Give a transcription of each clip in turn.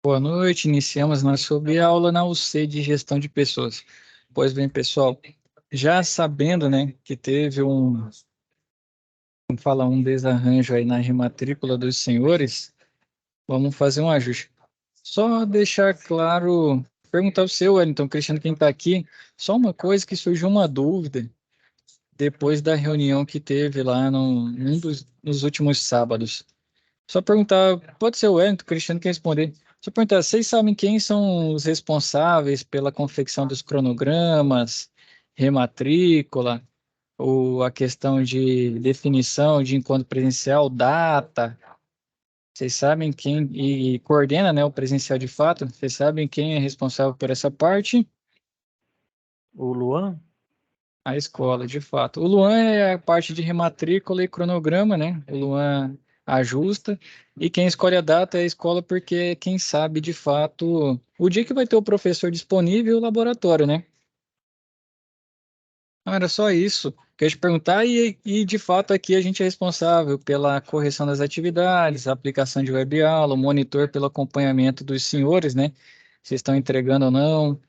Boa noite, iniciamos nossa aula na UC de Gestão de Pessoas. Pois bem, pessoal, já sabendo, né, que teve um desarranjo aí na rematrícula dos senhores, vamos fazer um ajuste. Só deixar claro, perguntar ao seu, Wellington, Cristiano, quem está aqui, só uma coisa que surgiu uma dúvida depois da reunião que teve lá nos últimos sábados. Só perguntar, pode ser o Wellington, o Cristiano quer responder. Só perguntar, vocês sabem quem são os responsáveis pela confecção dos cronogramas, rematrícula, ou a questão de definição de encontro presencial, data? Vocês sabem quem, e coordena, né, o presencial de fato? Vocês sabem quem é responsável por essa parte? O Luan? A escola, de fato. O Luan é a parte de rematrícula e cronograma, né? O Luan ajusta. E quem escolhe a data é a escola, porque quem sabe de fato o dia que vai ter o professor disponível e o laboratório, né? Não, era só isso. Queria te perguntar, e de fato aqui a gente é responsável pela correção das atividades, a aplicação de web aula, o monitor pelo acompanhamento dos senhores, né? Se estão entregando ou não,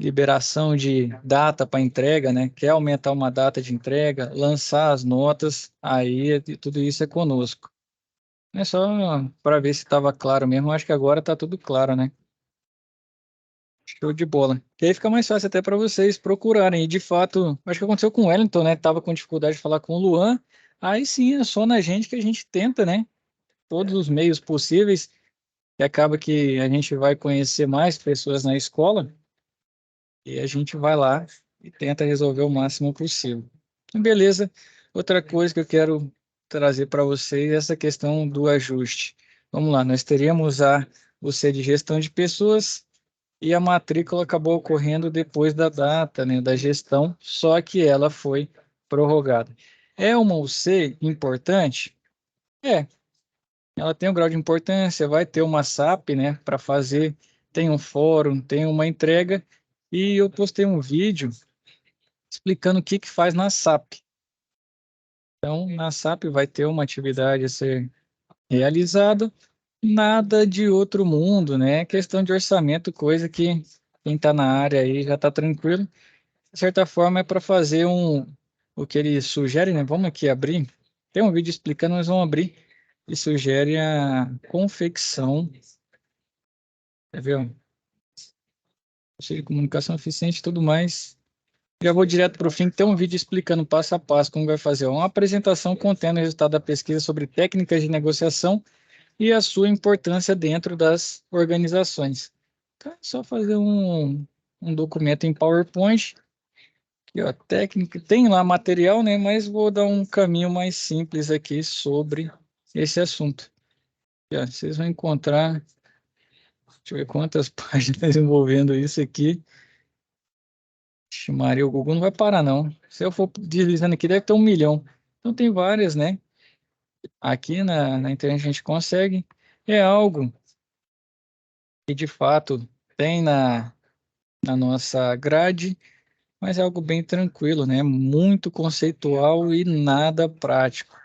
liberação de data para entrega, né? Quer aumentar uma data de entrega, lançar as notas, aí tudo isso é conosco. É só para ver se estava claro mesmo. Acho que agora está tudo claro, né? Show de bola. Que aí fica mais fácil até para vocês procurarem. E de fato, acho que aconteceu com o Wellington, né? Tava com dificuldade de falar com o Luan. Aí sim, é só na gente que a gente tenta, né? Todos os meios possíveis. E acaba que a gente vai conhecer mais pessoas na escola. E a gente vai lá e tenta resolver o máximo possível. Beleza. Outra coisa que eu quero trazer para vocês é essa questão do ajuste. Vamos lá, nós teríamos o C de gestão de pessoas e a matrícula acabou ocorrendo depois da data, né, da gestão, só que ela foi prorrogada. É uma UC importante? É, ela tem um grau de importância, vai ter uma SAP, né, para fazer, tem um fórum, tem uma entrega, e eu postei um vídeo explicando o que que faz na SAP. Então, na SAP vai ter uma atividade a ser realizada, nada de outro mundo, né? Questão de orçamento, coisa que quem está na área aí já está tranquilo. De certa forma, é para fazer o que ele sugere, né? Vamos aqui abrir. Tem um vídeo explicando, mas vamos abrir. Ele sugere a confecção, quer ver? Ó? Cheio de comunicação eficiente e tudo mais. Já vou direto para o fim, tem um vídeo explicando passo a passo como vai fazer uma apresentação contendo o resultado da pesquisa sobre técnicas de negociação e a sua importância dentro das organizações. Então, é só fazer um documento em PowerPoint, que ó, técnica, tem lá material, né? Mas vou dar um caminho mais simples aqui sobre esse assunto. E, ó, vocês vão encontrar, deixa eu ver quantas páginas envolvendo isso aqui. Ixi, Maria, o Google não vai parar, não. Se eu for deslizando aqui, deve ter 1 milhão. Então tem várias, né? Aqui na internet a gente consegue. É algo que de fato tem na nossa grade, mas é algo bem tranquilo, né? Muito conceitual e nada prático.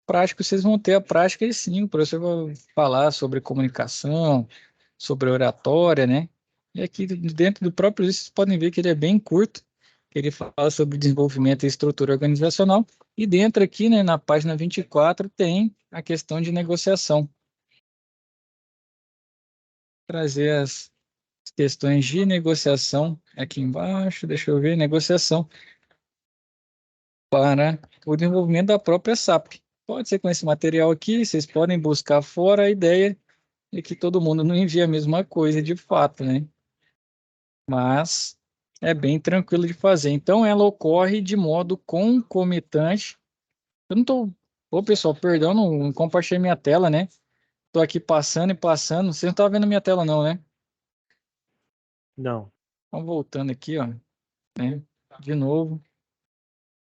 Prático, vocês vão ter a prática e sim, o professor vai falar sobre comunicação, sobre oratória, né? E aqui dentro do próprio livro, vocês podem ver que ele é bem curto, que ele fala sobre desenvolvimento e estrutura organizacional, e dentro aqui, né, na página 24, tem a questão de negociação. Trazer as questões de negociação aqui embaixo, deixa eu ver, negociação para o desenvolvimento da própria SAP. Pode ser com esse material aqui, vocês podem buscar fora a ideia de que todo mundo não envia a mesma coisa de fato, né? Mas é bem tranquilo de fazer. Então, ela ocorre de modo concomitante. Eu não tô. Ô, pessoal, perdão, não compartilhei minha tela, né? Tô aqui passando e passando. Você não tá vendo minha tela, não, né? Não. Vamos voltando aqui, ó, né? De novo.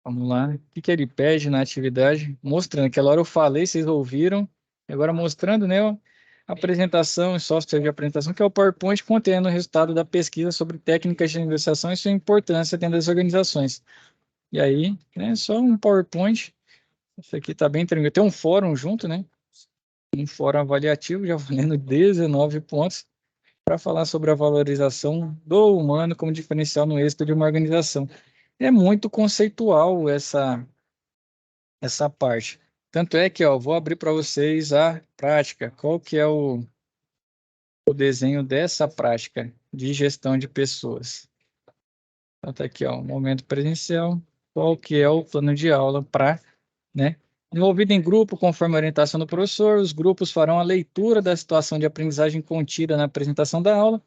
Vamos lá. O que que ele pede na atividade? Mostrando. Aquela hora eu falei, vocês ouviram. E agora mostrando, né? Ó, apresentação, software de apresentação, que é o PowerPoint contendo o resultado da pesquisa sobre técnicas de negociação e sua importância dentro das organizações. E aí, né, só um PowerPoint. Isso aqui tá bem tranquilo. Tem um fórum junto, né? Um fórum avaliativo, já valendo 19 pontos. para falar sobre a valorização do humano como diferencial no êxito de uma organização. É muito conceitual essa parte. Tanto é que, ó, vou abrir para vocês a prática. Qual que é o desenho dessa prática de gestão de pessoas? Então, tá aqui, ó, o momento presencial. Qual que é o plano de aula para, né? Envolvido em grupo, conforme a orientação do professor, os grupos farão a leitura da situação de aprendizagem contida na apresentação da aula.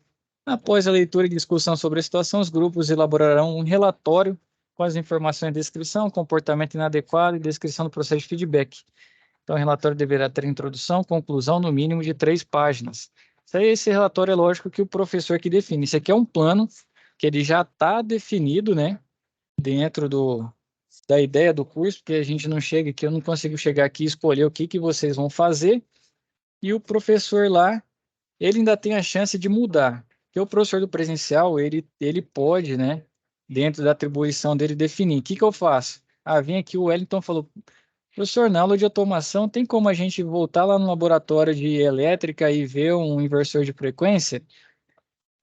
Após a leitura e discussão sobre a situação, os grupos elaborarão um relatório com as informações de descrição, comportamento inadequado e descrição do processo de feedback. Então, o relatório deverá ter introdução, conclusão, no mínimo de 3 páginas. Esse relatório é lógico que o professor que define. Isso aqui é um plano que ele já está definido, né, dentro da ideia do curso, porque a gente não chega aqui, eu não consigo chegar aqui e escolher o que vocês vão fazer, e o professor lá, ele ainda tem a chance de mudar. Porque o professor do presencial, ele pode, né, dentro da atribuição dele, definir. O que eu faço? Ah, vem aqui, o Wellington falou, professor, na aula de automação, tem como a gente voltar lá no laboratório de elétrica e ver um inversor de frequência?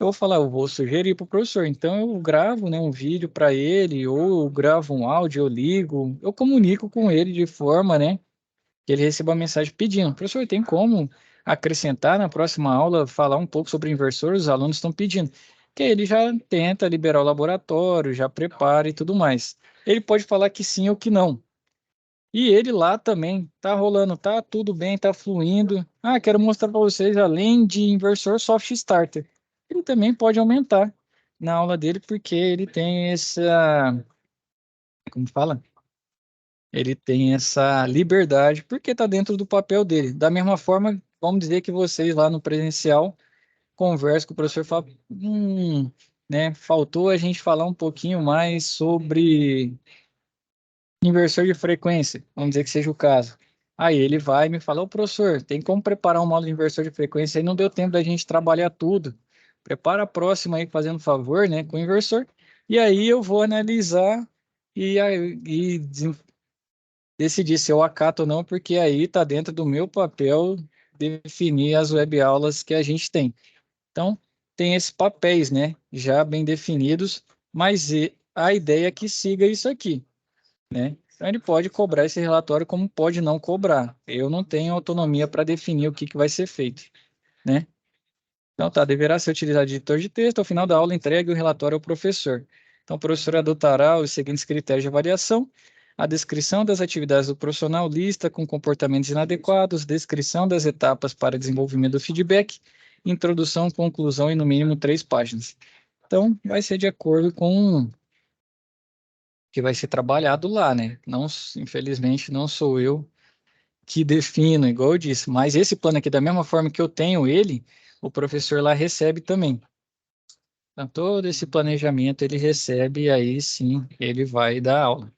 Eu vou falar, eu vou sugerir para o professor. Então, eu gravo, né, um vídeo para ele, ou eu gravo um áudio, eu ligo, eu comunico com ele de forma, né, que ele receba uma mensagem pedindo. Professor, tem como acrescentar na próxima aula, falar um pouco sobre inversor? Os alunos estão pedindo. Que aí ele já tenta liberar o laboratório, já prepara e tudo mais. Ele pode falar que sim ou que não. E ele lá também, tá rolando, tá tudo bem, tá fluindo. Ah, quero mostrar para vocês, além de inversor soft starter, ele também pode aumentar na aula dele, porque ele tem essa, como fala? Ele tem essa liberdade, porque tá dentro do papel dele. Da mesma forma, vamos dizer que vocês lá no presencial conversam com o professor e falam, né, faltou a gente falar um pouquinho mais sobre inversor de frequência, vamos dizer que seja o caso. Aí ele vai e me fala, ô professor, tem como preparar uma aula de inversor de frequência? Aí não deu tempo da gente trabalhar tudo. Prepara a próxima aí, fazendo favor, né, com o inversor. E aí eu vou analisar e decidir se eu acato ou não, porque aí está dentro do meu papel definir as web aulas que a gente tem. Então, tem esses papéis, né, já bem definidos, mas a ideia é que siga isso aqui, né? Então ele pode cobrar esse relatório como pode não cobrar. Eu não tenho autonomia para definir o que vai ser feito, né? Então tá, deverá ser utilizado editor de texto. Ao final da aula, entregue o relatório ao professor. Então o professor adotará os seguintes critérios de avaliação: a descrição das atividades do profissional, lista com comportamentos inadequados, descrição das etapas para desenvolvimento do feedback, introdução, conclusão e no mínimo 3 páginas. Então vai ser de acordo com que vai ser trabalhado lá, né? Não, infelizmente, não sou eu que defino, igual eu disse, mas esse plano aqui, da mesma forma que eu tenho ele, o professor lá recebe também. Então, todo esse planejamento ele recebe e aí sim ele vai dar aula.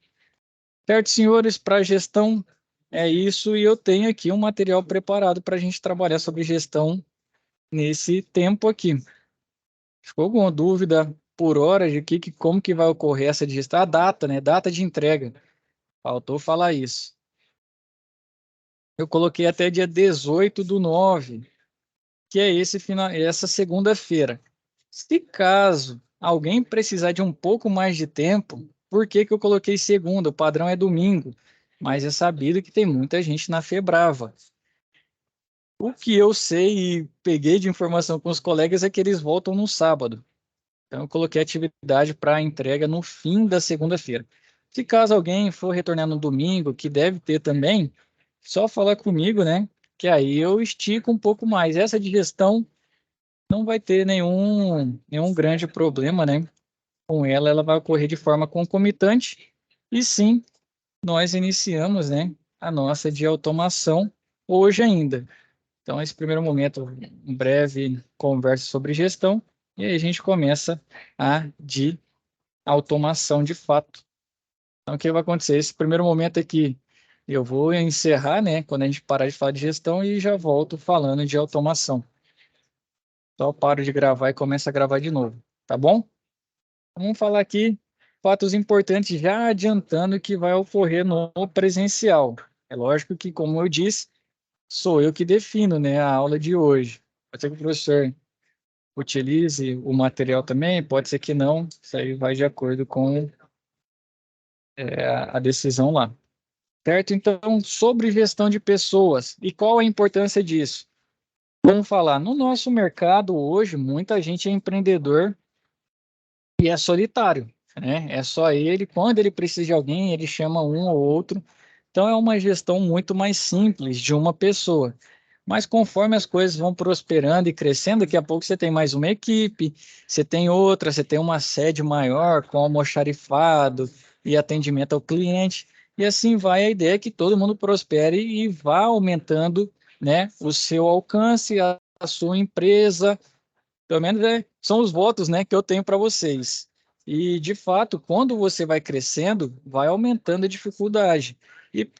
Certo, senhores, para gestão é isso e eu tenho aqui um material preparado para a gente trabalhar sobre gestão nesse tempo aqui. Ficou alguma dúvida por hora de como que vai ocorrer essa digestão? A data, né? Data de entrega. Faltou falar isso. Eu coloquei até dia 18/9, que é essa segunda-feira. Se caso alguém precisar de um pouco mais de tempo, por que que eu coloquei segunda? O padrão é domingo, mas é sabido que tem muita gente na Febrava. O que eu sei e peguei de informação com os colegas é que eles voltam no sábado. Então, eu coloquei atividade para entrega no fim da segunda-feira. Se caso alguém for retornar no domingo, que deve ter também, só falar comigo, né? Que aí eu estico um pouco mais. Essa digestão não vai ter nenhum grande problema, né? Com ela, ela vai ocorrer de forma concomitante. E sim, nós iniciamos, né, a nossa de automação hoje ainda. Então, esse primeiro momento, um breve conversa sobre gestão, e aí a gente começa a de automação de fato. Então, o que vai acontecer? Esse primeiro momento aqui, eu vou encerrar, né, quando a gente parar de falar de gestão e já volto falando de automação. Só paro de gravar e começo a gravar de novo, tá bom? Vamos falar aqui fatos importantes, já adiantando que vai ocorrer no presencial. É lógico que, como eu disse, sou eu que defino, né, a aula de hoje. Pode ser que o professor utilize o material também, pode ser que não, isso aí vai de acordo com a decisão lá. Certo? Então, sobre gestão de pessoas, e qual a importância disso? Vamos falar, no nosso mercado hoje, muita gente é empreendedor e é solitário, né? É só ele, quando ele precisa de alguém, ele chama um ou outro. Então, é uma gestão muito mais simples de uma pessoa. Mas conforme as coisas vão prosperando e crescendo, daqui a pouco você tem mais uma equipe, você tem outra, você tem uma sede maior com almoxarifado e atendimento ao cliente. E assim vai a ideia que todo mundo prospere e vá aumentando, né, o seu alcance, a sua empresa. Pelo menos são os votos, né, que eu tenho para vocês. E, de fato, quando você vai crescendo, vai aumentando a dificuldade. E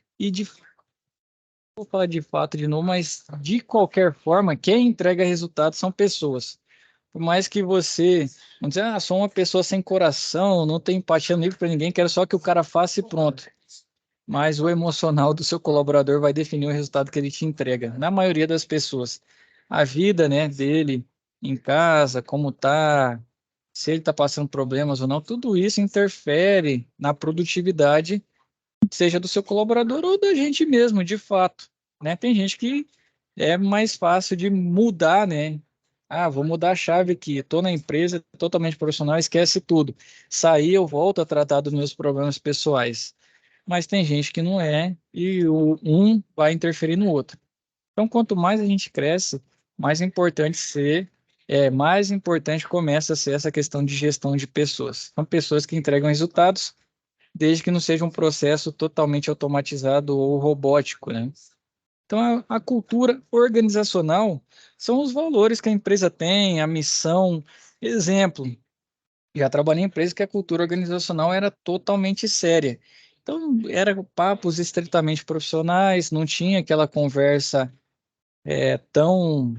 vou falar de fato de novo, mas de qualquer forma, quem entrega resultados são pessoas. Por mais que você, vamos dizer, sou uma pessoa sem coração, não tenho empatia nem para ninguém, quero só que o cara faça e pronto. Mas o emocional do seu colaborador vai definir o resultado que ele te entrega. Na maioria das pessoas, a vida, né, dele em casa, como tá, se ele está passando problemas ou não, tudo isso interfere na produtividade, seja do seu colaborador ou da gente mesmo, de fato, né? Tem gente que é mais fácil de mudar, né? Ah, vou mudar a chave aqui, estou na empresa totalmente profissional, esquece tudo. Sair, eu volto a tratar dos meus problemas pessoais. Mas tem gente que não é, e o um vai interferir no outro. Então, quanto mais a gente cresce, mais importante começa a ser essa questão de gestão de pessoas. São pessoas que entregam resultados, desde que não seja um processo totalmente automatizado ou robótico, né? Então, a cultura organizacional são os valores que a empresa tem, a missão. Exemplo, já trabalhei em empresa que a cultura organizacional era totalmente séria. Então, eram papos estritamente profissionais, não tinha aquela conversa tão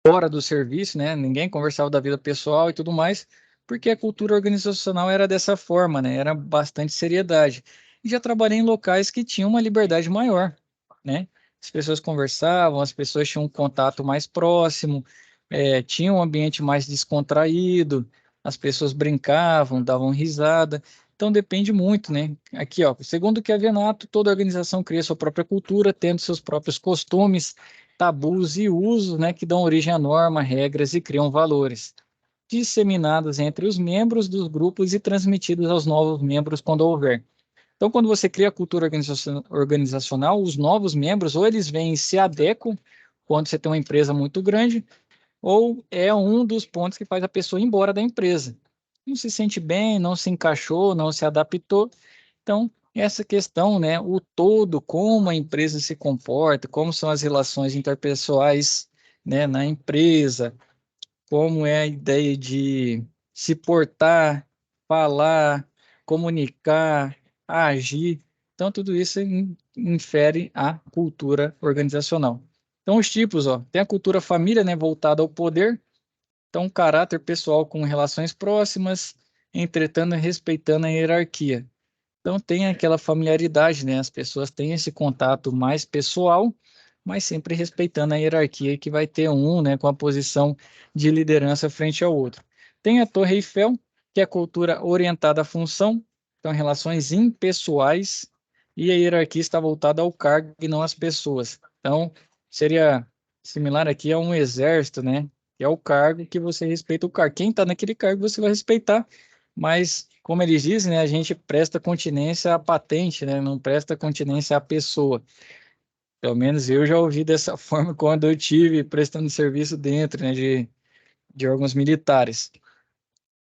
fora do serviço, né? Ninguém conversava da vida pessoal e tudo mais, porque a cultura organizacional era dessa forma, né? Era bastante seriedade. E já trabalhei em locais que tinham uma liberdade maior, né? As pessoas conversavam, as pessoas tinham um contato mais próximo, tinham um ambiente mais descontraído, as pessoas brincavam, davam risada. Então depende muito, né? Aqui, ó, segundo o que é Venato, toda organização cria sua própria cultura, tendo seus próprios costumes, tabus e usos, né, que dão origem a normas, regras e criam valores, disseminados entre os membros dos grupos e transmitidos aos novos membros quando houver. Então, quando você cria a cultura organizacional, os novos membros, ou eles vêm e se adequam, quando você tem uma empresa muito grande, ou é um dos pontos que faz a pessoa ir embora da empresa. Não se sente bem, não se encaixou, não se adaptou. Então, essa questão, né, o todo, como a empresa se comporta, como são as relações interpessoais, né, na empresa, como é a ideia de se portar, falar, comunicar, agir. Então, tudo isso infere a cultura organizacional. Então, os tipos, ó, tem a cultura família, né, voltada ao poder. Então, um caráter pessoal com relações próximas, entretanto, respeitando a hierarquia. Então tem aquela familiaridade, né? As pessoas têm esse contato mais pessoal, mas sempre respeitando a hierarquia que vai ter um, né, com a posição de liderança frente ao outro. Tem a Torre Eiffel, que é a cultura orientada à função, então relações impessoais, e a hierarquia está voltada ao cargo e não às pessoas. Então seria similar aqui a um exército, né? Que é o cargo que você respeita o cargo. Quem está naquele cargo você vai respeitar, mas, como eles dizem, né, a gente presta continência à patente, né, não presta continência à pessoa. Pelo menos eu já ouvi dessa forma quando eu tive prestando serviço dentro, né, de órgãos militares.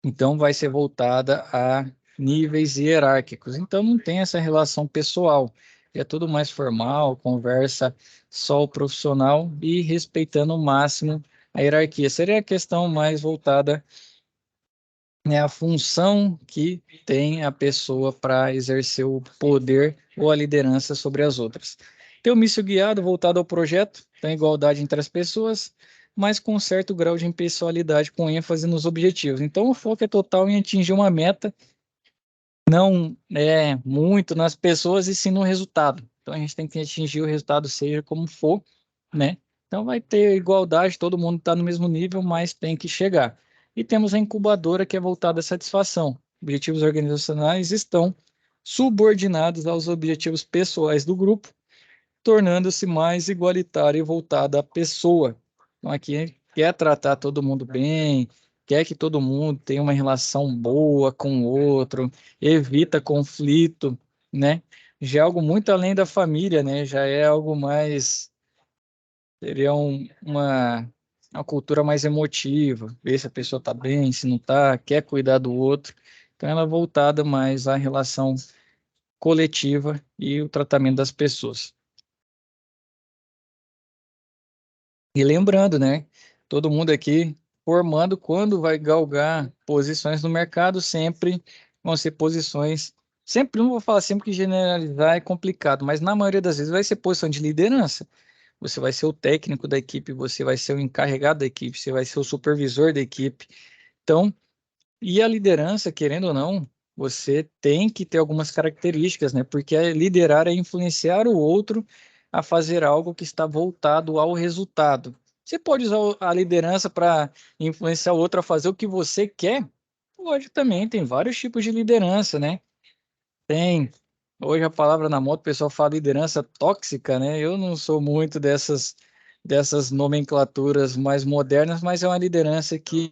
Então, vai ser voltada a níveis hierárquicos. Então, não tem essa relação pessoal. É tudo mais formal, conversa só o profissional e respeitando ao máximo a hierarquia. Seria a questão mais voltada, né, a função que tem a pessoa para exercer o poder ou a liderança sobre as outras. Tem o mício guiado voltado ao projeto, tem igualdade entre as pessoas, mas com certo grau de impessoalidade, com ênfase nos objetivos. Então, o foco é total em atingir uma meta, não é muito nas pessoas e sim no resultado. Então, a gente tem que atingir o resultado, seja como for, né? Então vai ter igualdade, todo mundo está no mesmo nível, mas tem que chegar. E temos a incubadora, que é voltada à satisfação. Objetivos organizacionais estão subordinados aos objetivos pessoais do grupo, tornando-se mais igualitária e voltada à pessoa. Então, aqui quer tratar todo mundo bem, quer que todo mundo tenha uma relação boa com o outro, evita conflito, né? Já é algo muito além da família, né? Já é algo mais, seria uma cultura mais emotiva, ver se a pessoa está bem, se não está, quer cuidar do outro. Então, ela é voltada mais à relação coletiva e o tratamento das pessoas. E lembrando, né? Todo mundo aqui formando, quando vai galgar posições no mercado, sempre vão ser posições. Sempre, não vou falar sempre que generalizar é complicado, mas na maioria das vezes vai ser posição de liderança. Você vai ser o técnico da equipe, você vai ser o encarregado da equipe, você vai ser o supervisor da equipe. Então, e a liderança, querendo ou não, você tem que ter algumas características, né? Porque liderar é influenciar o outro a fazer algo que está voltado ao resultado. Você pode usar a liderança para influenciar o outro a fazer o que você quer? Pode também, tem vários tipos de liderança, né? Tem. Hoje a palavra na moda, o pessoal fala liderança tóxica, né? Eu não sou muito dessas nomenclaturas mais modernas, mas é uma liderança que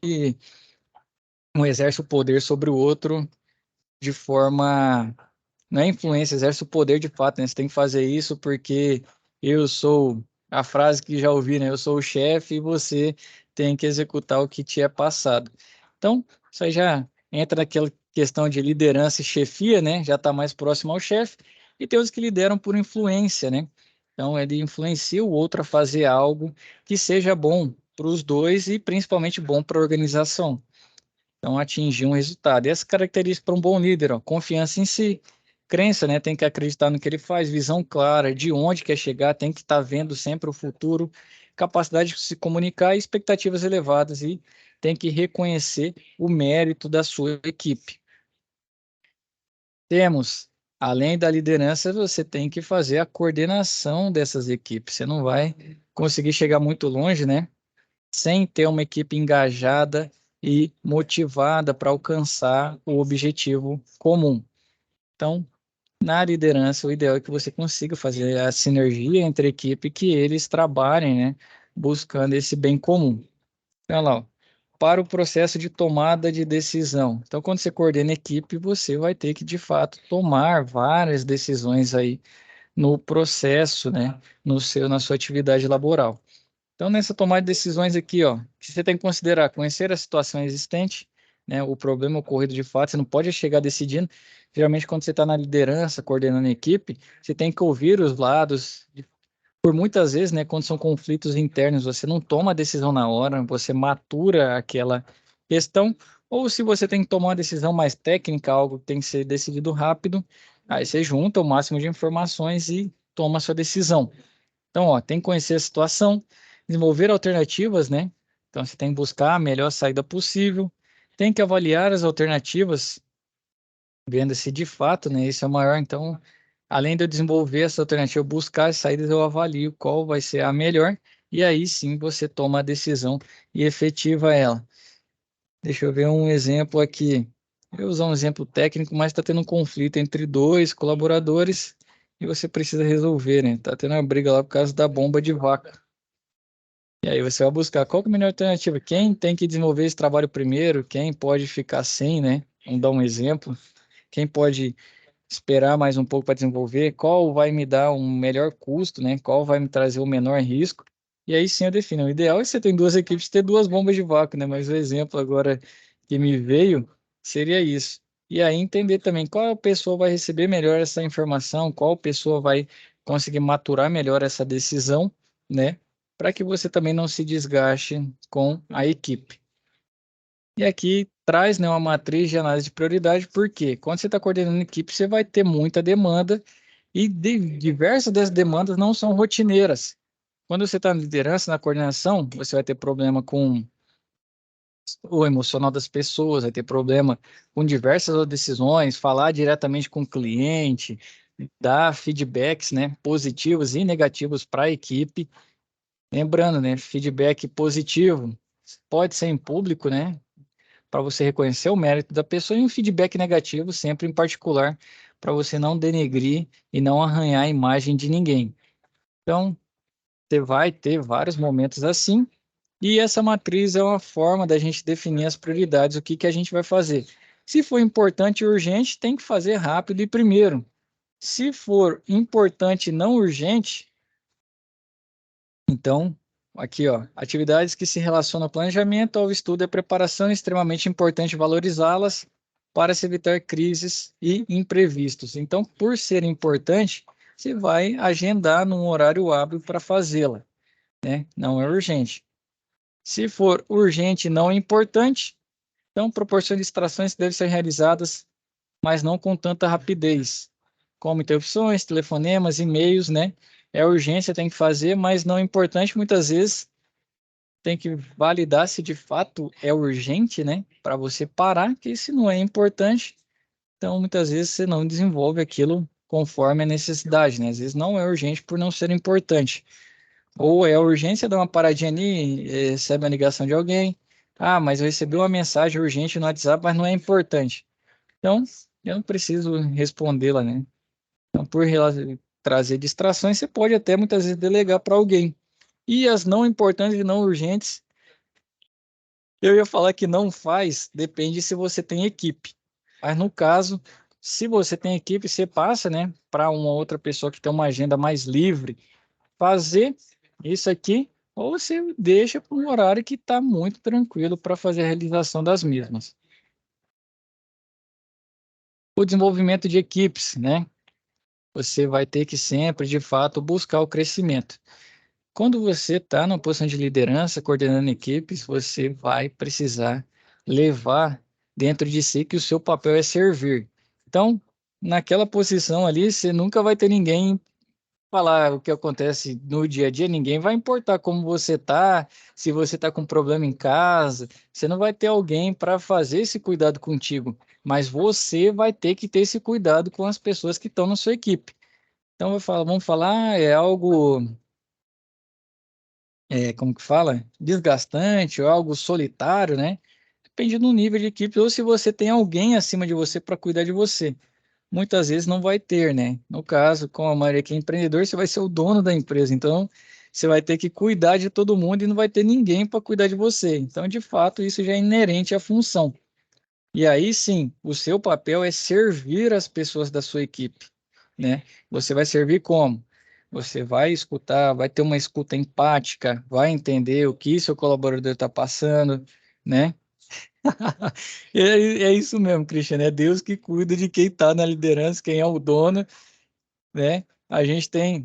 um exerce o poder sobre o outro de forma, não é influência, exerce o poder de fato, né? Você tem que fazer isso porque eu sou, a frase que já ouvi, né? Eu sou o chefe e você tem que executar o que te é passado. Então, isso aí já entra naquela questão de liderança e chefia, né? Já está mais próximo ao chefe. E tem os que lideram por influência, né? Então, ele influencia o outro a fazer algo que seja bom para os dois e principalmente bom para a organização. Então, atingir um resultado. E essa característica para um bom líder, ó, confiança em si, crença, né? Tem que acreditar no que ele faz, visão clara, de onde quer chegar, tem que estar vendo sempre o futuro, capacidade de se comunicar e expectativas elevadas e tem que reconhecer o mérito da sua equipe. Temos, além da liderança, você tem que fazer a coordenação dessas equipes. Você não vai conseguir chegar muito longe, né? Sem ter uma equipe engajada e motivada para alcançar o objetivo comum. Então, na liderança, o ideal é que você consiga fazer a sinergia entre a equipe, que eles trabalhem, né, buscando esse bem comum. Então, lá, ó, para o processo de tomada de decisão. Então, quando você coordena a equipe, você vai ter que, de fato, tomar várias decisões aí no processo, né, na sua atividade laboral. Então, nessa tomada de decisões aqui, ó, que você tem que considerar, conhecer a situação existente, né, o problema ocorrido de fato, você não pode chegar decidindo. Geralmente, quando você está na liderança, coordenando a equipe, você tem que ouvir os lados. Por muitas vezes, né, quando são conflitos internos, você não toma a decisão na hora, você matura aquela questão, ou se você tem que tomar uma decisão mais técnica, algo que tem que ser decidido rápido, aí você junta o máximo de informações e toma a sua decisão. Então, ó, tem que conhecer a situação, desenvolver alternativas, né? Então, você tem que buscar a melhor saída possível, tem que avaliar as alternativas, vendo se de fato, né, isso é o maior. Então, além de eu desenvolver essa alternativa, buscar as saídas, eu avalio qual vai ser a melhor, e aí sim você toma a decisão e efetiva ela. Deixa eu ver um exemplo aqui. Eu vou usar um exemplo técnico, mas está tendo um conflito entre dois colaboradores e você precisa resolver, né? Tá tendo uma briga lá por causa da bomba de vaca. E aí você vai buscar qual que é a melhor alternativa, quem tem que desenvolver esse trabalho primeiro, quem pode ficar sem, né? Vamos dar um exemplo. Quem pode esperar mais um pouco para desenvolver, qual vai me dar um melhor custo, né? Qual vai me trazer o menor risco. E aí sim eu defino. O ideal é você ter duas equipes, ter duas bombas de vácuo, né? Mas o exemplo agora que me veio seria isso. E aí entender também qual pessoa vai receber melhor essa informação, qual pessoa vai conseguir maturar melhor essa decisão, né? Para que você também não se desgaste com a equipe. E aqui traz, né, uma matriz de análise de prioridade, porque quando você está coordenando equipe, você vai ter muita demanda e diversas dessas demandas não são rotineiras. Quando você está na liderança, na coordenação, você vai ter problema com o emocional das pessoas, vai ter problema com diversas outras decisões, falar diretamente com o cliente, dar feedbacks, né, positivos e negativos para a equipe. Lembrando, né, feedback positivo pode ser em público, né, para você reconhecer o mérito da pessoa, e um feedback negativo sempre em particular, para você não denegrir e não arranhar a imagem de ninguém. Então, você vai ter vários momentos assim, e essa matriz é uma forma da gente definir as prioridades, o que que a gente vai fazer. Se for importante e urgente, tem que fazer rápido e primeiro. Se for importante e não urgente, então, aqui, ó, atividades que se relacionam ao planejamento, ao estudo e à preparação, é extremamente importante valorizá-las para se evitar crises e imprevistos. Então, por ser importante, você vai agendar num horário hábil para fazê-la, né? Não é urgente. Se for urgente e não importante, então proporcione distrações que devem ser realizadas, mas não com tanta rapidez, como interrupções, telefonemas, e-mails, né? É urgência, tem que fazer, mas não importante, muitas vezes tem que validar se de fato é urgente, né? Para você parar, que se não é importante, então muitas vezes você não desenvolve aquilo conforme a necessidade, né? Às vezes não é urgente por não ser importante. Ou é urgência, dá uma paradinha ali, recebe uma ligação de alguém. Ah, mas eu recebi uma mensagem urgente no WhatsApp, mas não é importante. Então, eu não preciso respondê-la, né? Então, trazer distrações, você pode até muitas vezes delegar para alguém. E as não importantes e não urgentes, eu ia falar que não faz, depende se você tem equipe. Mas no caso, se você tem equipe, você passa, né, para uma outra pessoa que tem uma agenda mais livre fazer isso aqui, ou você deixa para um horário que está muito tranquilo para fazer a realização das mesmas. O desenvolvimento de equipes, né? Você vai ter que sempre, de fato, buscar o crescimento. Quando você está numa posição de liderança, coordenando equipes, você vai precisar levar dentro de si que o seu papel é servir. Então, naquela posição ali, você nunca vai ter ninguém falar o que acontece no dia a dia, ninguém vai importar como você tá, se você tá com problema em casa, você não vai ter alguém para fazer esse cuidado contigo, mas você vai ter que ter esse cuidado com as pessoas que estão na sua equipe. Então, vamos falar, é algo, como que fala? Desgastante ou algo solitário, né? Depende do nível de equipe, ou se você tem alguém acima de você para cuidar de você. Muitas vezes não vai ter, né? No caso, com a maioria que é empreendedor, você vai ser o dono da empresa, então você vai ter que cuidar de todo mundo e não vai ter ninguém para cuidar de você. Então, de fato, isso já é inerente à função. E aí sim, o seu papel é servir as pessoas da sua equipe, né? Você vai servir como? Você vai escutar, vai ter uma escuta empática, vai entender o que seu colaborador está passando, né? É isso mesmo, Cristiano. É Deus que cuida de quem está na liderança, quem é o dono, né? A gente tem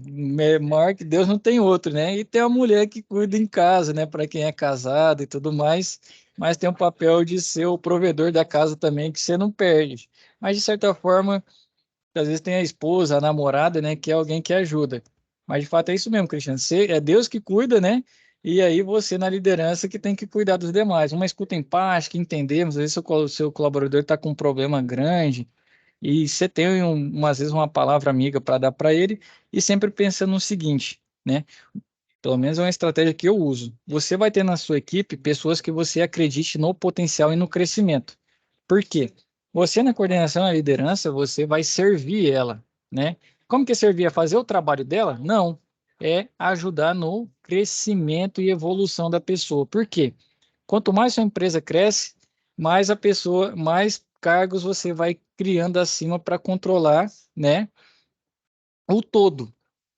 maior que Deus não tem outro, né? E tem a mulher que cuida em casa, né? Para quem é casado e tudo mais, mas tem o papel de ser o provedor da casa também, que você não perde. Mas de certa forma, às vezes tem a esposa, a namorada, né? Que é alguém que ajuda. Mas de fato é isso mesmo, Cristiano. É Deus que cuida, né? E aí você na liderança que tem que cuidar dos demais. Uma escuta empática, entendemos, às vezes o seu colaborador está com um problema grande e você tem às vezes uma palavra amiga para dar para ele e sempre pensando no seguinte, né? Pelo menos é uma estratégia que eu uso. Você vai ter na sua equipe pessoas que você acredite no potencial e no crescimento. Por quê? Você na coordenação e na liderança, você vai servir ela, né? Como que é servir? É fazer o trabalho dela? Não. É ajudar no crescimento e evolução da pessoa. Por quê? Quanto mais sua empresa cresce, mais a pessoa, mais cargos você vai criando acima para controlar, né, o todo.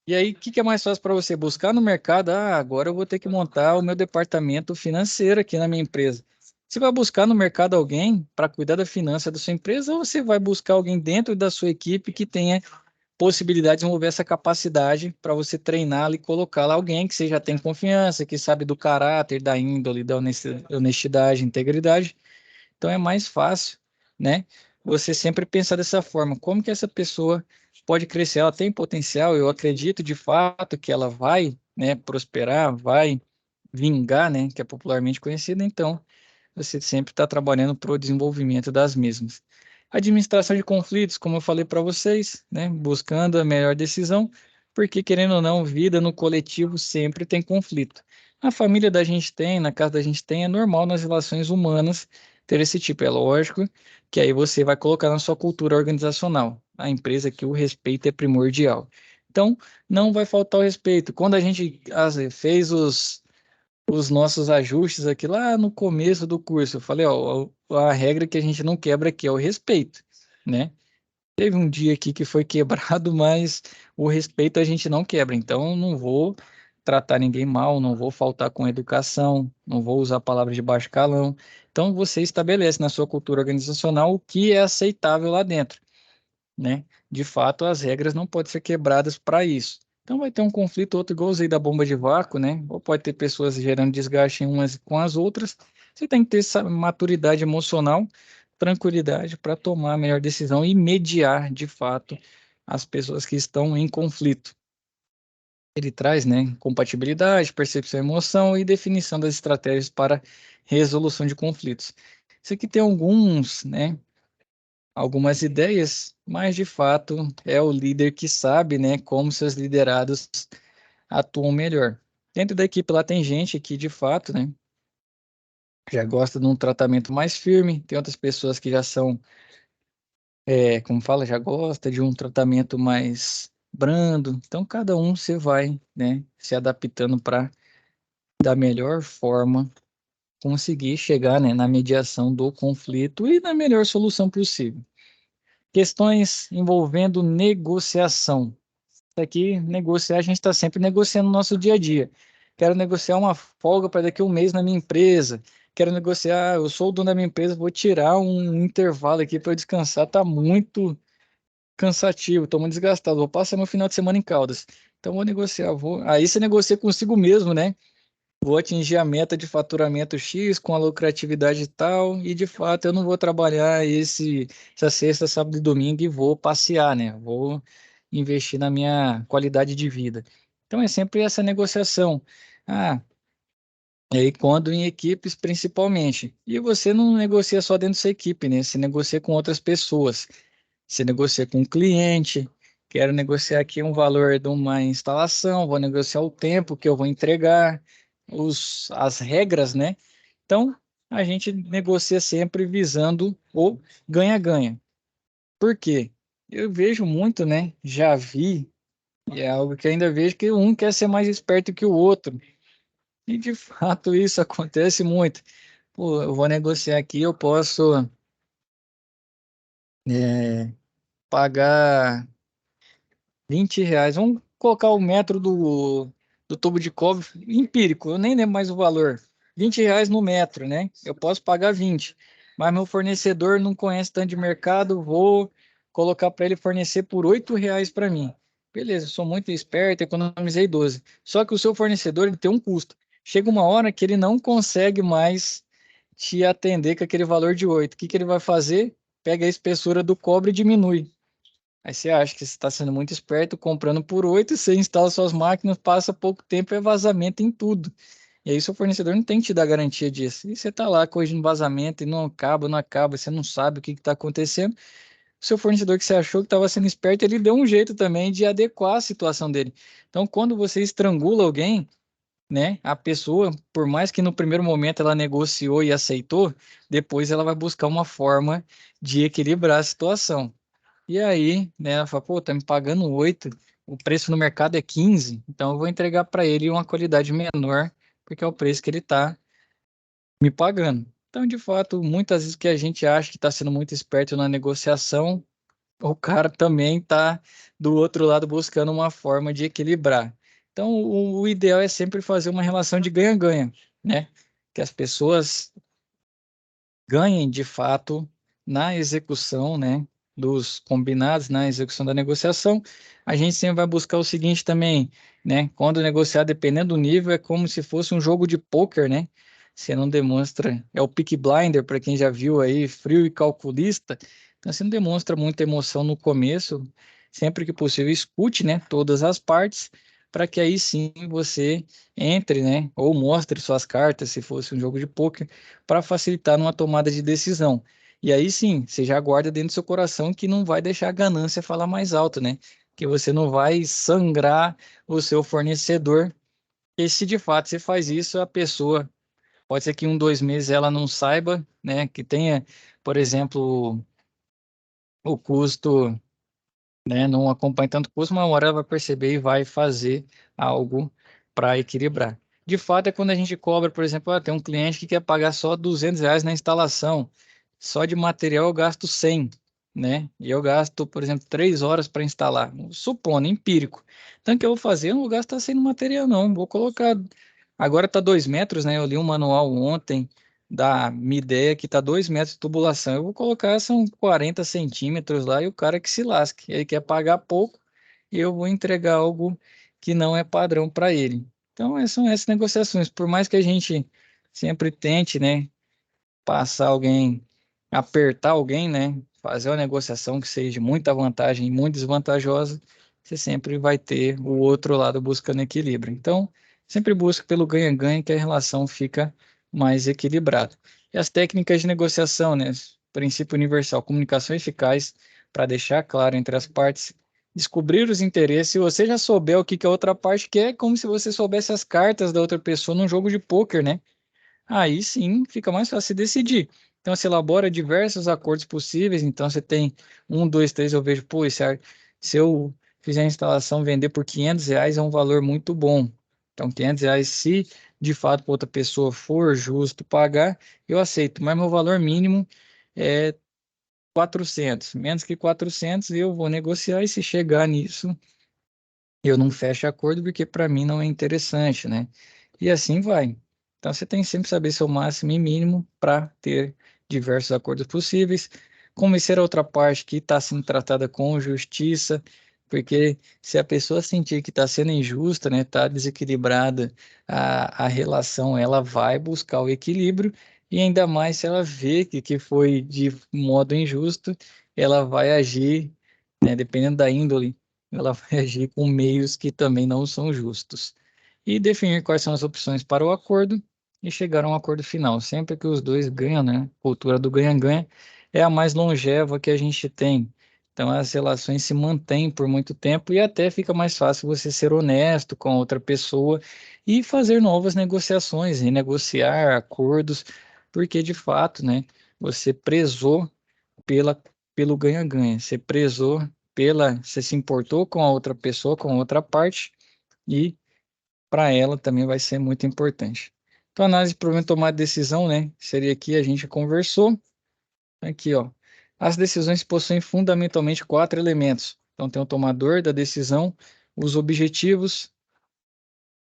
E aí, o que que é mais fácil para você? Buscar no mercado, agora eu vou ter que montar o meu departamento financeiro aqui na minha empresa. Você vai buscar no mercado alguém para cuidar da finança da sua empresa ou você vai buscar alguém dentro da sua equipe que tenha possibilidade de desenvolver essa capacidade para você treiná-la e colocá-la alguém que você já tem confiança, que sabe do caráter, da índole, da honestidade, integridade. Então é mais fácil, né? Você sempre pensar dessa forma, como que essa pessoa pode crescer? Ela tem potencial, eu acredito de fato que ela vai, né, prosperar, vai vingar, né, que é popularmente conhecida, então você sempre está trabalhando para o desenvolvimento das mesmas. Administração de conflitos, como eu falei para vocês, né, buscando a melhor decisão, porque, querendo ou não, vida no coletivo sempre tem conflito. Na família da gente tem, na casa da gente tem, é normal nas relações humanas ter esse tipo. É lógico que aí você vai colocar na sua cultura organizacional. A empresa que o respeito é primordial. Então, não vai faltar o respeito. Quando a gente fez os nossos ajustes aqui lá no começo do curso, eu falei, ó, a regra que a gente não quebra aqui é o respeito, né? Teve um dia aqui que foi quebrado, mas o respeito a gente não quebra. Então, eu não vou tratar ninguém mal, não vou faltar com educação, não vou usar palavras de baixo calão. Então, você estabelece na sua cultura organizacional o que é aceitável lá dentro, né? De fato, as regras não podem ser quebradas para isso. Então, vai ter um conflito outro igual usei da bomba de vácuo, né? Ou pode ter pessoas gerando desgaste umas com as outras. Você tem que ter essa maturidade emocional, tranquilidade para tomar a melhor decisão e mediar, de fato, as pessoas que estão em conflito. Ele traz, né, compatibilidade, percepção, emoção e definição das estratégias para resolução de conflitos. Isso aqui tem alguns, né, algumas ideias, mas de fato é o líder que sabe, né, como seus liderados atuam melhor. Dentro da equipe lá tem gente que de fato, né, já gosta de um tratamento mais firme, tem outras pessoas que já são, como fala, já gosta de um tratamento mais brando. Então cada um você vai, né, se adaptando para da melhor forma conseguir chegar, né, na mediação do conflito e na melhor solução possível. Questões envolvendo negociação. Isso aqui, negociar, a gente está sempre negociando no nosso dia a dia. Quero negociar uma folga para daqui a um mês na minha empresa. Quero negociar, eu sou o dono da minha empresa, vou tirar um intervalo aqui para eu descansar. Está muito cansativo, estou muito desgastado. Vou passar meu final de semana em Caldas. Então vou negociar, vou. Aí você negocia consigo mesmo, né? Vou atingir a meta de faturamento X com a lucratividade tal, e de fato eu não vou trabalhar essa sexta, sábado e domingo e vou passear, né? Vou investir na minha qualidade de vida. Então é sempre essa negociação. Ah, e aí quando em equipes principalmente. E você não negocia só dentro da sua equipe, né? Você negocia com outras pessoas. Você negocia com o cliente, quero negociar aqui um valor de uma instalação, vou negociar o tempo que eu vou entregar, as regras, né? Então, a gente negocia sempre visando o ganha-ganha. Por quê? Eu vejo muito, né? Já vi, e é algo que ainda vejo, que um quer ser mais esperto que o outro. E de fato isso acontece muito. Pô, eu vou negociar aqui, eu posso pagar R$ 20. Vamos colocar o metro do tubo de cobre empírico, eu nem lembro mais o valor. R$ 20 no metro, né? Eu posso pagar 20, mas meu fornecedor não conhece tanto de mercado, vou colocar para ele fornecer por R$ 8 para mim. Beleza, sou muito esperto, economizei 12. Só que o seu fornecedor ele tem um custo. Chega uma hora que ele não consegue mais te atender com aquele valor de 8. O que que ele vai fazer? Pega a espessura do cobre e diminui. Aí você acha que você está sendo muito esperto, comprando por 8, você instala suas máquinas, passa pouco tempo, é vazamento em tudo. E aí seu fornecedor não tem que te dar garantia disso. E você está lá corrigindo vazamento e não acaba, não acaba, você não sabe o que está acontecendo. O seu fornecedor que você achou que estava sendo esperto, ele deu um jeito também de adequar a situação dele. Então, quando você estrangula alguém, né, a pessoa, por mais que no primeiro momento ela negociou e aceitou, depois ela vai buscar uma forma de equilibrar a situação. E aí, né, ela fala, pô, tá me pagando 8, o preço no mercado é 15, então eu vou entregar para ele uma qualidade menor, porque é o preço que ele tá me pagando. Então, de fato, muitas vezes que a gente acha que está sendo muito esperto na negociação, o cara também tá do outro lado buscando uma forma de equilibrar. Então, o ideal é sempre fazer uma relação de ganha-ganha, né? Que as pessoas ganhem de fato na execução, né, dos combinados, na execução da negociação. A gente sempre vai buscar o seguinte também, né, quando negociar, dependendo do nível, é como se fosse um jogo de pôquer, né? Você não demonstra, é o Peaky Blinder, para quem já viu aí, frio e calculista. Então, você não demonstra muita emoção no começo, sempre que possível, escute, né, todas as partes, para que aí sim você entre, né, ou mostre suas cartas, se fosse um jogo de pôquer, para facilitar numa tomada de decisão. E aí sim, você já guarda dentro do seu coração que não vai deixar a ganância falar mais alto, né? que você não vai sangrar o seu fornecedor. E se de fato você faz isso, a pessoa pode ser que em 2 meses ela não saiba, né, que tenha, por exemplo, o custo, né, não acompanha tanto custo, mas uma hora ela vai perceber e vai fazer algo para equilibrar. De fato, é quando a gente cobra, por exemplo, tem um cliente que quer pagar só R$ 200 na instalação, só de material eu gasto 100, né? E eu gasto, por exemplo, 3 horas para instalar, supondo, empírico. Então, o que eu vou fazer? Eu não vou gastar 100 no material, não. Vou colocar. Agora está 2 metros, né? Eu li um manual ontem da minha ideia que está 2 metros de tubulação. Eu vou colocar, são 40 centímetros lá e o cara que se lasque. Ele quer pagar pouco e eu vou entregar algo que não é padrão para ele. Então, são essas negociações. Por mais que a gente sempre tente, né, passar alguém, apertar alguém, né, fazer uma negociação que seja de muita vantagem e muito desvantajosa, você sempre vai ter o outro lado buscando equilíbrio. Então, sempre busca pelo ganha-ganha que a relação fica mais equilibrada. E as técnicas de negociação, né, princípio universal, comunicação eficaz para deixar claro entre as partes, descobrir os interesses. Se você já souber o que que a outra parte quer, é como se você soubesse as cartas da outra pessoa num jogo de pôquer, né? Aí sim fica mais fácil decidir. Então, você elabora diversos acordos possíveis. Então, você tem um, dois, três. Eu vejo, pô, se eu fizer a instalação, vender por R$ 500 é um valor muito bom. Então, R$ 500, se de fato para outra pessoa for justo pagar, eu aceito. Mas meu valor mínimo é 400. Menos que 400, eu vou negociar. E se chegar nisso, eu não fecho acordo porque para mim não é interessante, né? E assim vai. Então você tem que sempre saber seu máximo e mínimo para ter diversos acordos possíveis. Convencer a outra parte que está sendo tratada com justiça, porque se a pessoa sentir que está sendo injusta, né, está desequilibrada a relação, ela vai buscar o equilíbrio e ainda mais se ela vê que foi de modo injusto, ela vai agir, né, dependendo da índole ela vai agir com meios que também não são justos. E definir quais são as opções para o acordo e chegar a um acordo final. Sempre que os dois ganham, né? A cultura do ganha-ganha é a mais longeva que a gente tem. Então, as relações se mantêm por muito tempo e até fica mais fácil você ser honesto com a outra pessoa e fazer novas negociações, renegociar acordos, porque de fato, né, você prezou pela, pelo ganha-ganha. Você prezou você se importou com a outra pessoa, com a outra parte, e para ela também vai ser muito importante. Então, análise de problema tomar decisão, né? Seria aqui a gente conversou. Aqui, ó. As decisões possuem fundamentalmente 4 elementos. Então, tem o tomador da decisão, os objetivos,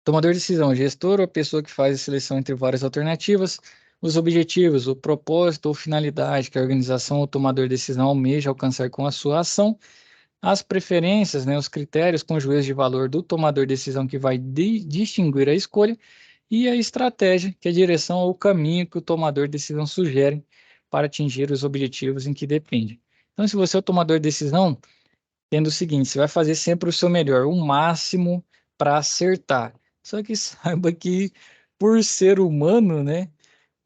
tomador de decisão, gestor ou a pessoa que faz a seleção entre várias alternativas, os objetivos, o propósito ou finalidade que a organização ou tomador de decisão almeja alcançar com a sua ação, as preferências, né, os critérios com juízo de valor do tomador de decisão que vai distinguir a escolha, e a estratégia, que é a direção ou caminho que o tomador de decisão sugere para atingir os objetivos em que depende. Então, se você é o tomador de decisão, tendo o seguinte, você vai fazer sempre o seu melhor, o máximo para acertar. Só que saiba que, por ser humano, né,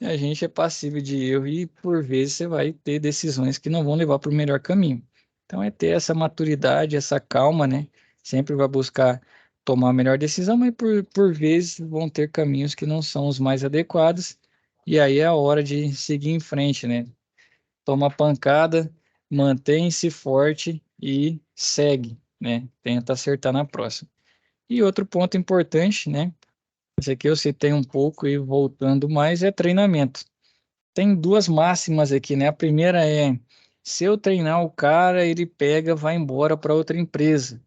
a gente é passível de erro e, por vezes, você vai ter decisões que não vão levar para o melhor caminho. Então, é ter essa maturidade, essa calma, né? Sempre vai buscar tomar a melhor decisão, mas, por vezes, vão ter caminhos que não são os mais adequados. E aí é a hora de seguir em frente, né? Toma pancada, mantém-se forte e segue, né? Tenta acertar na próxima. E outro ponto importante, né? Esse aqui eu citei um pouco e voltando mais, é treinamento. Tem duas máximas aqui, né? A primeira é: se eu treinar o cara, ele pega, vai embora para outra empresa.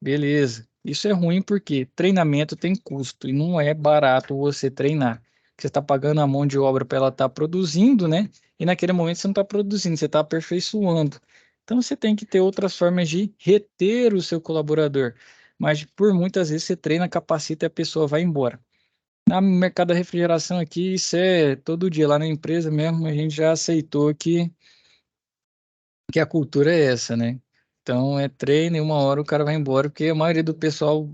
Beleza. Isso é ruim porque treinamento tem custo e não é barato você treinar. Você está pagando a mão de obra para ela estar produzindo, né? E naquele momento você não está produzindo, você está aperfeiçoando. Então você tem que ter outras formas de reter o seu colaborador. Mas por muitas vezes você treina, capacita e a pessoa vai embora. No mercado da refrigeração aqui, isso é todo dia. Lá na empresa mesmo, a gente já aceitou que a cultura é essa, né? Então, é treino e uma hora o cara vai embora, porque a maioria do pessoal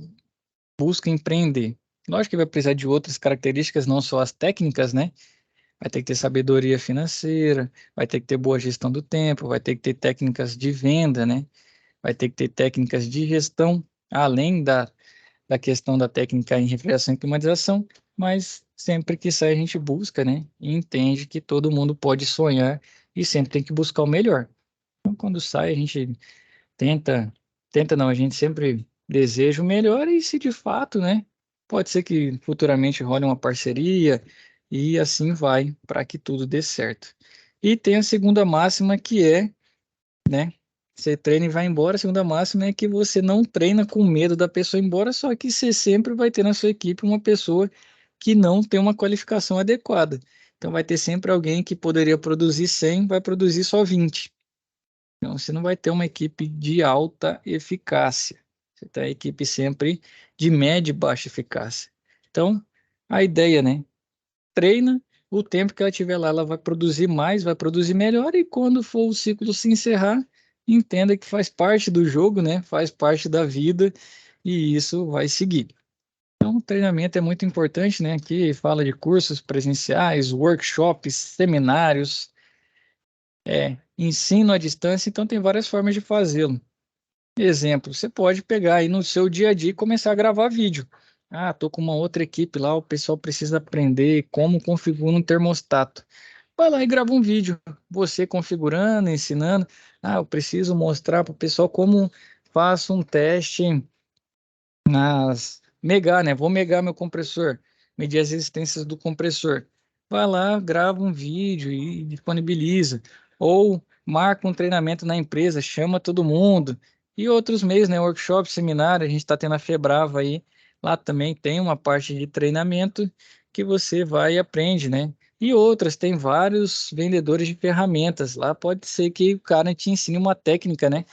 busca empreender. Lógico que vai precisar de outras características, não só as técnicas, né? Vai ter que ter sabedoria financeira, vai ter que ter boa gestão do tempo, vai ter que ter técnicas de venda, né? vai ter que ter técnicas de gestão, além da questão da técnica em refrigeração e climatização, mas sempre que sai a gente busca, né? E entende que todo mundo pode sonhar e sempre tem que buscar o melhor. Então, quando sai, a gente tenta não, a gente sempre deseja o melhor e se de fato, né? Pode ser que futuramente role uma parceria e assim vai para que tudo dê certo. E tem a segunda máxima que é, né? Você treina e vai embora. A segunda máxima é que você não treina com medo da pessoa ir embora, só que você sempre vai ter na sua equipe uma pessoa que não tem uma qualificação adequada. Então vai ter sempre alguém que poderia produzir 100, vai produzir só 20. Então você não vai ter uma equipe de alta eficácia. Você tem a equipe sempre de média e baixa eficácia. Então, a ideia, né? Treina, o tempo que ela tiver lá, ela vai produzir mais, vai produzir melhor, e quando for o ciclo se encerrar, entenda que faz parte do jogo, né? Faz parte da vida, e isso vai seguir. Então, o treinamento é muito importante, né? Aqui fala de cursos presenciais, workshops, seminários, ensino à distância, então tem várias formas de fazê-lo. Exemplo, você pode pegar aí no seu dia a dia e começar a gravar vídeo. Ah, tô com uma outra equipe lá, o pessoal precisa aprender como configurar um termostato. Vai lá e grava um vídeo, você configurando, ensinando. Ah, eu preciso mostrar para o pessoal como faço um teste nas megar, né? Vou megar meu compressor, medir as resistências do compressor. Vai lá, grava um vídeo e disponibiliza. Ou marca um treinamento na empresa, chama todo mundo. E outros meios, né? Workshop, seminário, a gente está tendo a Febrava aí. Lá também tem uma parte de treinamento que você vai e aprende, né? E outras, tem vários vendedores de ferramentas. Lá pode ser que o cara te ensine uma técnica, né?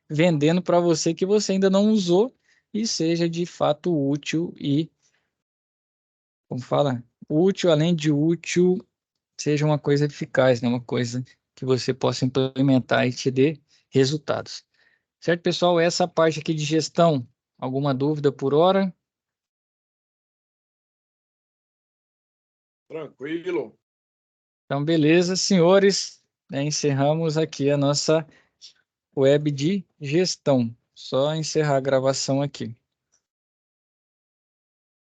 Vendendo para você que você ainda não usou e seja de fato útil e, como fala, útil além de útil, seja uma coisa eficaz, né? Uma coisa que você possa implementar e te dê resultados. Certo, pessoal? Essa parte aqui de gestão, alguma dúvida por hora? Tranquilo. Então, beleza, senhores, né, encerramos aqui a nossa web de gestão. Só encerrar a gravação aqui.